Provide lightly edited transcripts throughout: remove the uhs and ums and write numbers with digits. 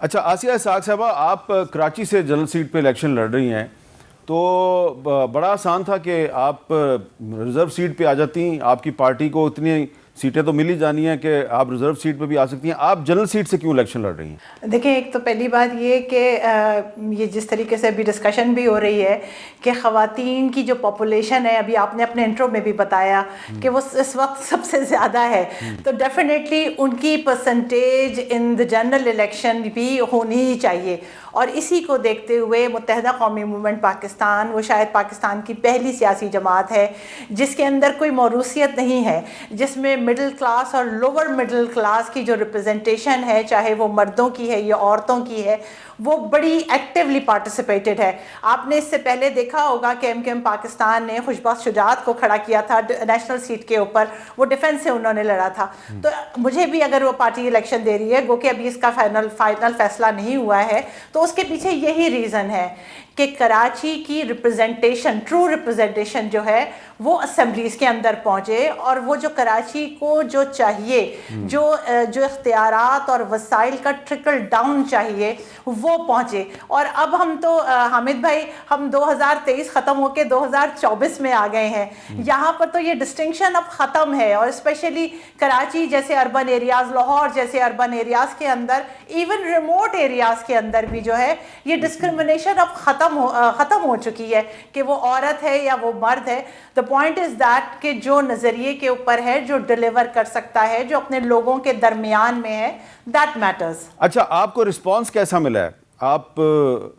اچھا آسیہ اسحاق صاحبہ، آپ کراچی سے جنرل سیٹ پہ الیکشن لڑ رہی ہیں، تو بڑا آسان تھا کہ آپ ریزرو سیٹ پہ آ جاتی ہیں، آپ کی پارٹی کو اتنی سیٹیں تو مل ہی جانی ہیں کہ آپ ریزرو سیٹ پہ بھی آ سکتی ہیں، آپ جنرل سیٹ سے کیوں الیکشن لڑ رہی ہیں؟ دیکھیں، ایک تو پہلی بات یہ کہ یہ جس طریقے سے ابھی ڈسکشن بھی ہو رہی ہے کہ خواتین کی جو پاپولیشن ہے، ابھی آپ نے اپنے انٹرو میں بھی بتایا کہ وہ اس وقت سب سے زیادہ ہے، تو ڈیفینیٹلی ان کی percentage in the general election بھی ہونی ہی چاہیے. اور اسی کو دیکھتے ہوئے متحدہ قومی موومنٹ پاکستان وہ شاید پاکستان کی پہلی سیاسی جماعت ہے جس کے اندر کوئی موروثیت نہیں ہے، جس میں مڈل کلاس اور لوور مڈل کلاس کی جو ریپرزنٹیشن ہے، چاہے وہ مردوں کی ہے یا عورتوں کی ہے، وہ بڑی ایکٹیولی پارٹیسپیٹڈ ہے. آپ نے اس سے پہلے دیکھا ہوگا کہ ایم کیو ایم پاکستان نے خوشبخت شجاعت کو کھڑا کیا تھا نیشنل سیٹ کے اوپر، وہ ڈیفنس سے انہوں نے لڑا تھا. تو مجھے بھی اگر وہ پارٹی الیکشن دے رہی ہے، گو کہ ابھی اس کا فائنل فیصلہ نہیں ہوا ہے، تو اس کے پیچھے یہی ریزن ہے کہ کراچی کی ریپرزنٹیشن، ٹرو ریپرزنٹیشن جو ہے وہ اسمبلیز کے اندر پہنچے، اور وہ جو کراچی کو جو چاہیے، جو اختیارات اور وسائل کا ٹرکل ڈاؤن چاہیے، وہ پہنچے. اور اب ہم تو حامد بھائی، ہم 2023 ختم ہو کے 2024 میں آ گئے ہیں. یہاں پر تو یہ ڈسٹنکشن اب ختم ہے، اور اسپیشلی کراچی جیسے اربن ایریاز، لاہور جیسے اربن ایریاز کے اندر، ایون ریموٹ ایریاز کے اندر بھی جو ہے یہ ڈسکرمنیشن اب ختم ہو چکی ہے کہ وہ عورت ہے یا وہ مرد ہے. دا پوائنٹ از دیٹ کہ جو نظریے کے اوپر ہے، جو ڈیلیور کر سکتا ہے، جو اپنے لوگوں کے درمیان میں ہے، دیٹ میٹرز. اچھا آپ کو رسپانس کیسا ملا ہے؟ آپ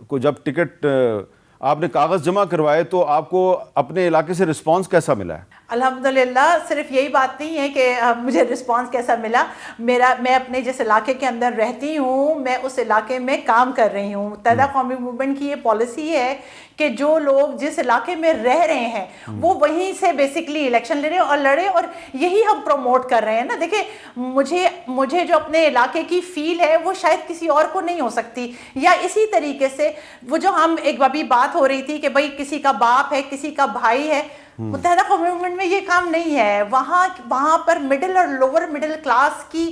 کو جب ٹکٹ آپ نے کاغذ جمع کروائے تو آپ کو اپنے علاقے سے رسپانس کیسا ملا ہے؟ الحمدللہ صرف یہی بات نہیں ہے کہ مجھے رسپانس کیسا ملا، میں اپنے جس علاقے کے اندر رہتی ہوں، میں اس علاقے میں کام کر رہی ہوں. متحدہ قومی موومنٹ کی یہ پالیسی ہے کہ جو لوگ جس علاقے میں رہ رہے ہیں وہ وہیں سے بیسکلی الیکشن لڑے اور لڑے، اور یہی ہم پروموٹ کر رہے ہیں نا. دیکھیں، مجھے جو اپنے علاقے کی فیل ہے وہ شاید کسی اور کو نہیں ہو سکتی. یا اسی طریقے سے وہ جو ہم ایک ابھی بات ہو رہی تھی کہ بھائی کسی کا باپ ہے، کسی کا بھائی ہے، متحدہ قومی موومنٹ میں یہ کام نہیں ہے. وہاں پر مڈل اور لوور مڈل کلاس کی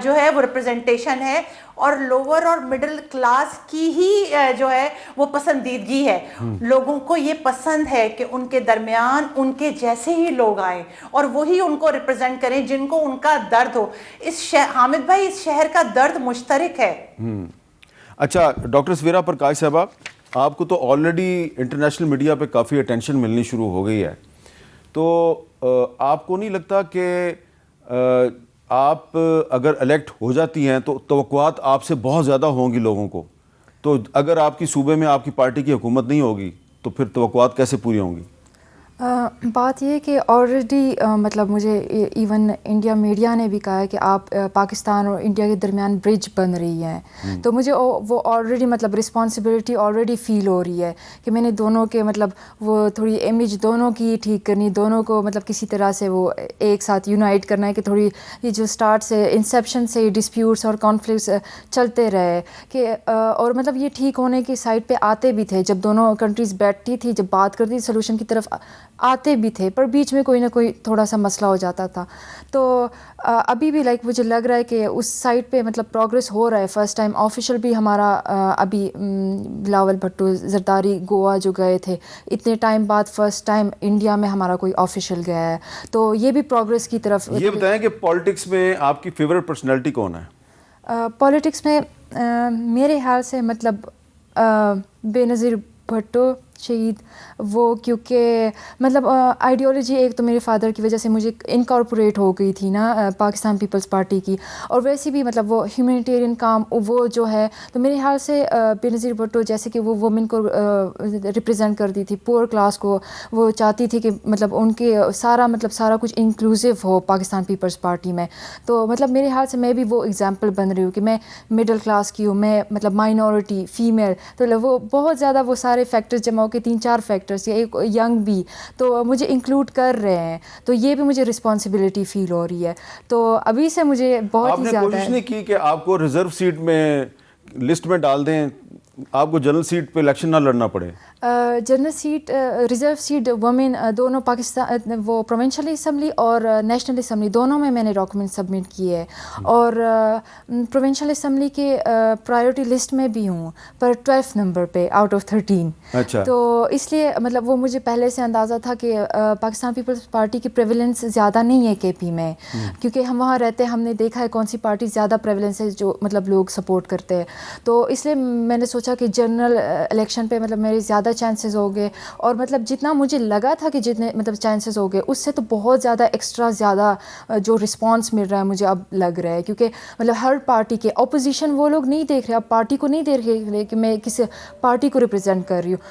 جو ہے وہ ریپرزنٹیشن ہے، اور لوور اور مڈل کلاس کی ہی جو ہے وہ پسندیدگی ہے. لوگوں کو یہ پسند ہے کہ ان کے درمیان ان کے جیسے ہی لوگ آئیں اور وہی ان کو ریپرزینٹ کریں جن کو ان کا درد ہو. حامد بھائی، اس شہر کا درد مشترک ہے. اچھا ڈاکٹر سویرا پرکاش صاحبہ، آپ کو تو آلریڈی انٹرنیشنل میڈیا پہ کافی اٹینشن ملنی شروع ہو گئی ہے، تو آپ کو نہیں لگتا کہ آپ اگر الیکٹ ہو جاتی ہیں تو توقعات آپ سے بہت زیادہ ہوں گی لوگوں کو؟ تو اگر آپ کی صوبے میں آپ کی پارٹی کی حکومت نہیں ہوگی تو پھر توقعات کیسے پوری ہوں گی؟ بات یہ کہ آلریڈی مطلب مجھے ایون انڈیا میڈیا نے بھی کہا ہے کہ آپ پاکستان اور انڈیا کے درمیان برج بن رہی ہے، تو مجھے وہ آلریڈی مطلب رسپانسبلٹی آلریڈی فیل ہو رہی ہے کہ میں نے دونوں کے مطلب وہ تھوڑی امیج دونوں کی ٹھیک کرنی، دونوں کو مطلب کسی طرح سے وہ ایک ساتھ یونائٹ کرنا ہے کہ تھوڑی یہ جو اسٹارٹ سے انسیپشن سے ڈسپیوٹس اور کانفلکٹس چلتے رہے کہ اور مطلب یہ ٹھیک ہونے کی سائڈ پہ آتے بھی تھے. جب دونوں کنٹریز بیٹھتی تھی، جب بات کرتی تھی، سلوشن کی طرف آتے بھی تھے، پر بیچ میں کوئی نہ کوئی تھوڑا سا مسئلہ ہو جاتا تھا. تو ابھی بھی لائک مجھے لگ رہا ہے کہ اس سائڈ پہ مطلب پروگریس ہو رہا ہے. فرسٹ ٹائم آفیشیل بھی ہمارا ابھی بلاول بھٹو زرداری گوا جو گئے تھے، اتنے ٹائم بعد فرسٹ ٹائم انڈیا میں ہمارا کوئی آفیشیل گیا ہے، تو یہ بھی پروگریس کی طرف. یہ بتائیں کہ پالیٹکس میں آپ کی فیورٹ پرسنالٹی کون ہے؟ پالیٹکس میں میرے خیال سے مطلب بے نظیر بھٹو شہید، وہ کیونکہ مطلب آئیڈیالوجی ایک تو میرے فادر کی وجہ سے مجھے انکارپوریٹ ہو گئی تھی نا پاکستان پیپلز پارٹی کی، اور ویسے بھی مطلب وہ ہیومینیٹیرین کام وہ جو ہے، تو میرے خیال سے بے نظیر بھٹو جیسے کہ وہ وومن کو ریپرزینٹ کرتی تھی، پور کلاس کو، وہ چاہتی تھی کہ مطلب ان کے سارا کچھ انکلوسیو ہو پاکستان پیپلز پارٹی میں. تو مطلب میرے خیال سے میں بھی وہ اگزامپل بن رہی ہوں کہ میں مڈل کلاس کی ہوں، میں مطلب مائنورٹی فیمیل، تو وہ بہت زیادہ وہ سارے فیکٹرز جمع کے 3-4 فیکٹرز یا ایک ینگ بھی تو مجھے انکلوڈ کر رہے ہیں، تو یہ بھی مجھے رسپانسبلٹی فیل ہو رہی ہے. تو ابھی سے مجھے بہت ہی زیادہ. آپ نے کوشش نہیں کی کہ آپ کو ریزرو سیٹ میں لسٹ میں ڈال دیں آپ کو جنرل سیٹ پہ الیکشن نہ لڑنا پڑے؟ General seat reserve seat women دونوں پاکستان وہ پروونشل اسمبلی اور نیشنل اسمبلی دونوں میں نے ڈاکومنٹ سبمٹ کیے ہے، اور پروونشل اسمبلی کے پرائیورٹی لسٹ میں بھی ہوں پر 12 نمبر پہ آؤٹ آف 13. اچھا. تو اس لیے مطلب وہ مجھے پہلے سے اندازہ تھا کہ پاکستان پیپلز پارٹی کی پریویلنس زیادہ نہیں ہے کے پی میں، کیونکہ ہم وہاں رہتے ہیں، ہم نے دیکھا ہے کون سی پارٹی زیادہ پریویلنس ہے جو مطلب لوگ سپورٹ کرتے ہیں. تو اس لیے میں نے سوچا کہ جنرل الیکشن پہ مطلب میرے زیادہ چانسز ہو گئے، اور مطلب جتنا مجھے لگا تھا کہ جتنے مطلب چانسز ہو گئے اس سے تو بہت زیادہ ایکسٹرا زیادہ جو رسپانس مل رہا ہے مجھے اب لگ رہا ہے، کیونکہ مطلب ہر پارٹی کے اپوزیشن وہ لوگ نہیں دیکھ رہے، اب پارٹی کو نہیں دیکھ رہے کہ میں کس پارٹی کو ریپرزینٹ کر رہی ہوں،